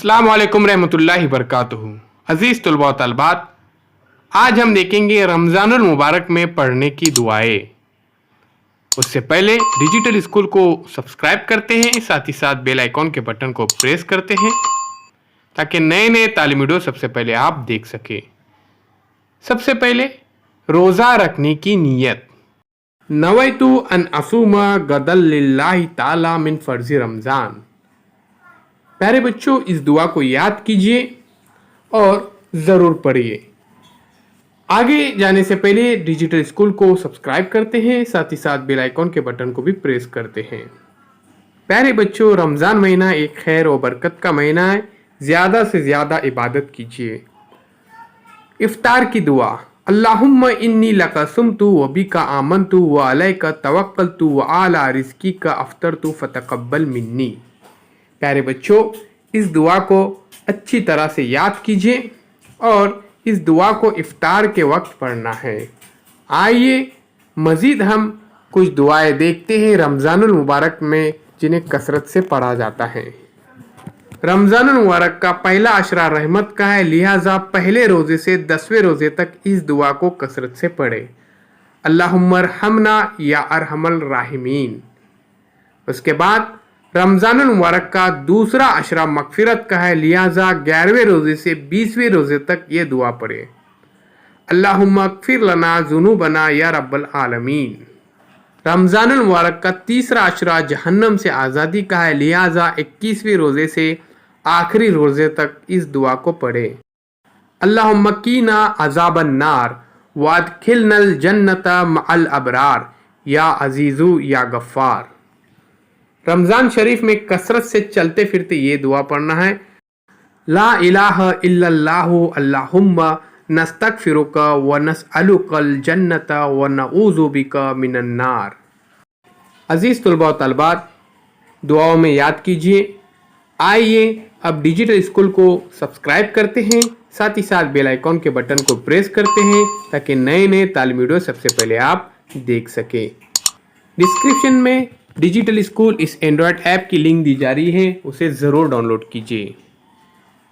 अस्सलाम वालेकुम रहमतुल्लाहि बरकातुहू। अजीज़ तलबा व तलबात, आज हम देखेंगे रमज़ानुल मुबारक में पढ़ने की दुआएं। उससे पहले डिजिटल स्कूल को सब्सक्राइब करते हैं, साथ ही साथ बेल आइकॉन के बटन को प्रेस करते हैं ताकि नए नए तालीमी वीडियो सबसे पहले आप देख सकें। सबसे पहले रोज़ा रखने की नीयत। नवैतु अन असूमा गदल लिल्लाहि ताला मिन फ़र्ज़ी रमज़ान। प्यारे बच्चों, इस दुआ को याद कीजिए और ज़रूर पढ़िए। आगे जाने से पहले डिजिटल स्कूल को सब्सक्राइब करते हैं, साथ ही साथ बेल आइकॉन के बटन को भी प्रेस करते हैं। प्यारे बच्चों, रमज़ान महीना एक खैर और बरकत का महीना है। ज़्यादा से ज़्यादा इबादत कीजिए। इफ्तार की दुआ। अल्लाहुम्मा इन्नी लका सुमतु व बिका आमनतु व अलैका तवक्कलतु व आला रिज़्क़िका अफ़्तरतु फ़तक़ब्बल मिन्नी। प्यारे बच्चों, इस दुआ को अच्छी तरह से याद कीजिए और इस दुआ को इफ्तार के वक्त पढ़ना है। आइए मज़ीद हम कुछ दुआएं देखते हैं रमज़ानुल मुबारक में जिन्हें कसरत से पढ़ा जाता है। रमज़ानुल मुबारक का पहला अशरा रहमत का है, लिहाजा पहले रोज़े से 10वें रोज़े तक इस दुआ को कसरत से पढ़े। अल्लाहुम्मा अरहमना या अरहमल राहिमीन। उसके बाद रमज़ानुल मुबारक का दूसरा अशरा मगफिरत का है, लिहाजा 11वें रोज़े से 20वें रोज़े तक ये दुआ पढ़े। अल्लाहुम्मा अग़फ़िर लना ज़ुनूबना या रब्बल आलमीन। रमज़ानुल मुबारक का तीसरा अशरा जहन्नम से आज़ादी का है, लिहाजा 21वें रोज़े से आखिरी रोज़े तक इस दुआ को पढ़े। अल्लाहुम्मा कीना अज़ाबन नार वादखिलनल जन्नता मअल अबरार या अज़ीज़ु या गफ़्फ़ार। रमज़ान शरीफ में कसरत से चलते फिरते ये दुआ पढ़ना है। ला इलाहा इल्लल्लाहु अल्लाहुम्मा नस्तगफिरुका व नसअलुकल जन्नता व नऊज़ु बिका मिनन नार। अजीज़ तलबा व तलबात, दुआओं में याद कीजिए। आइए अब डिजिटल स्कूल को सब्सक्राइब करते हैं, साथ ही साथ बेल आइकॉन के बटन को प्रेस करते हैं ताकि नए नए तालीमी वीडियो सबसे पहले आप देख सकें। डिस्क्रिप्शन में डिजिटल स्कूल इस एंड्रॉयड ऐप की लिंक दी जा रही है, उसे ज़रूर डाउनलोड कीजिए।